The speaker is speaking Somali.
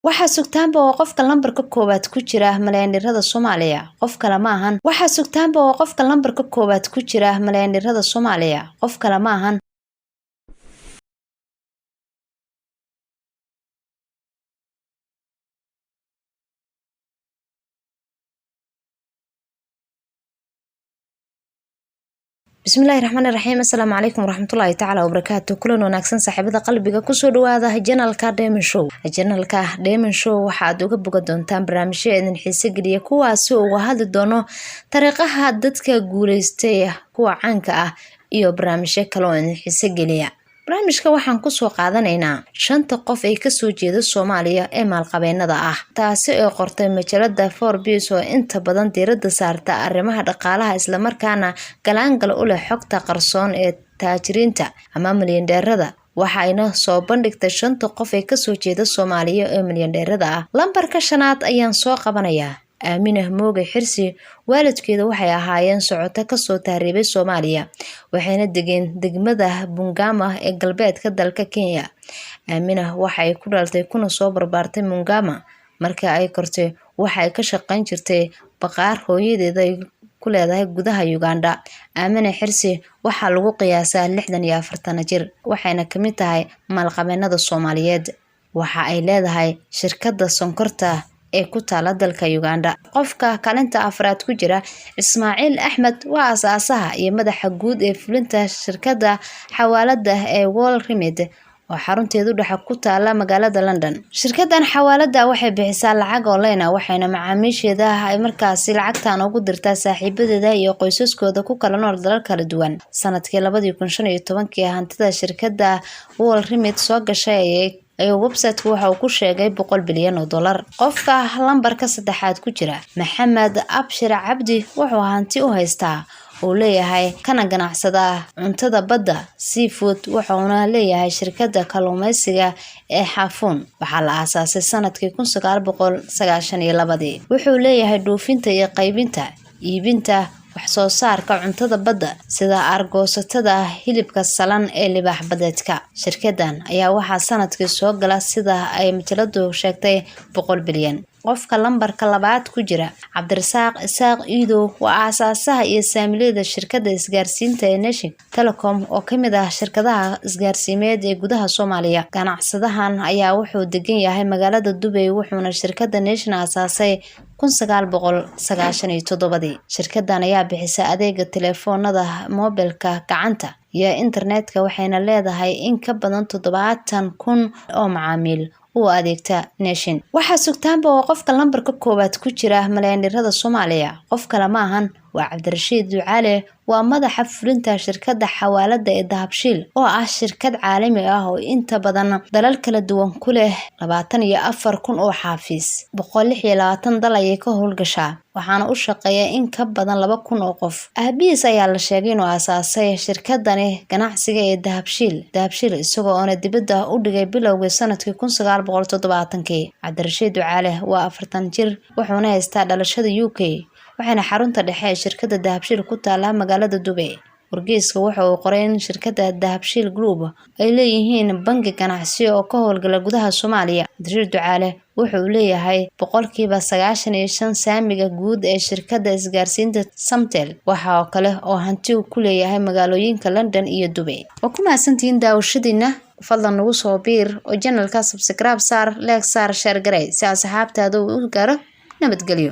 waxa sugtaanba oo qofka lambarka koowaad ku jira malaayiirada Soomaaliya qof kale ma ahan waxa sugtaanba oo qofka lambarka koowaad ku jira malaayiirada Soomaaliya qof kale ma ahan bismillaahi raxmaani raxiim assalaamu calaykum waraxmatullaahi tacaala wabarakaatu kulan wanaagsan saaxiibada qalbiga kusoo dhawaada janalka Diamond Show waxaad uga bogan doontaan barnaamijyo idin xiiso geliya kuwaasi oo uga hadli doono dariiqaha dadka guuleystay kuwa caanka ah iyo barnaamijyo kale oo idin xiiso geliya barnaamijka waxaan ku soo qaadanaynaa 5 qof ay ka soo jeedo Soomaaliya ee maalqabeennada ah taasi oo qortay majalada Forbes oo inta badan diiradda saarta arrimaha dhaqaalaha isla markaana galaangal u leh xogta qarsoon ee taajiriinta ama milyaneerada waxayna soo bandhigtay 5 qof ay ka soo jeedo Soomaaliya ee milyaneerada ah lambarka 5aad ayaan soo qabanayaa Aaminah Mooge Xirsi waalidkeedu waxay ahaayeen socoto ka soo taariibay Soomaaliya waxayna degeen degmada Bungama ee galbeedka dalka Kenya Aaminah waxay ku dhaltay kuna soo barbaartay Bungama markii ay kortay waxay ka shaqayn jirtay baqaar hooyadeeda ay ku leedahay gudaha Uganda Aaminah Xirsi waxa lagu qiyaasaa 64 jir waxayna kamid tahay maalqabeennada Soomaaliyeed waxa ay leedahay shirkadda sonkorta ee ku taala dalka Uganda qofka kaalinta afraad ku jira Ismaaciil Axmed waa aasaasaha iyo madaxa guud ee fulinta shirkadda xawaalada ee World Remit oo xarunteedu dhexe ku taala magaalada London shirkaddan xawaalada waxay bixisaa lacag online waxayna macaamiisheeda ay markaasi lacagtan ugu dirtaa saaxiibadeeda iyo qoysaskooda ku kala nool dalal kala duwan sanadkii 2015 hantida shirkadda World Remit soo gashay website waxa uu ku sheegay $100 bilyan qofka lambarka 3aad ku jira Maxamed Abshir Cabdi wuxuu hanti u haystaa oo leeyahay kana ganacsada cuntada badda seafood wuxuuna leeyahay shirkadda kalluumaysiga ee Xafuun waxa la aasaasay sanadkii 1992 wuxuu leeyahay dhoofinta iyo qaybinta iibinta wax soo saarka cuntada badda sida argoosatada hilibka salan ee libaax badeedka shirkaddan ayaa waxaa sanadkii soo gala sida ay majaladu sheegtay $100 bilyan qofka lambarka 2aad ku jira Cabdirasaaq Isaaq Iido waa aasaasaha iyo saamilada shirkadda isgaarsiinta ee Nation Telecom oo kamid ah shirkadaha isgaarsiimeed ee gudaha Soomaaliya ganacsadahan ayaa wuxuu degan yahay magaalada Dubai wuxuuna shirkadda Nation aasaasay 1997 shirkaddan ayaa bixisa adeega telefoonada moobilka gacanta iyo internetka waxayna leedahay in ka badan 70,000 oo macaamiil oo adeegta Nation waxa sugtaanba oo qofka lambarka koowaad ku jira malaayiirada Soomaaliya qof kale ma ahan waa Cabdirashiid Ducaale waa madaxa fulinta shirkadda xawaalada ee Dahabshiil oo ah shirkad caalami ah oo inta badan dalal kala duwan ku leh 24,000 oo xafiis 126 dal ay ka howlgashaa waxaana u shaqeeya in ka badan 2,000 oo qof aabiis ayaa la sheegay inuu aasaasay shirkaddan ganacsiga ee Dahabshiil isagoo oo dibadda u dhigay bilowgii sanadkii 1970 Cabdirashiid Ducaale waa 40 jir wuxuuna haystaa dhalashada UK waxayna xarunta dhexe ee shirkadda Dahabshiil ku taala magaalada Dubai wargeyska waxa uu qoray in shirkadda Dahabshiil Group ay leeyihiin bangi ganacsi oo ka howlgala gudaha Soomaaliya Cabdirashiid Ducaale wuxuu leeyahay 95% saamiga guud ee shirkadda isgaarsiinta Samtel waxa kale oo hanti uu ku leeyahay magaalooyinka London iyo Dubai waa ku mahadsantihiin daawashadiina fadlan nagu soo biir oo channelka subscribe saar like saar share garay si asxaabtaadu u gaaro nabadgelyo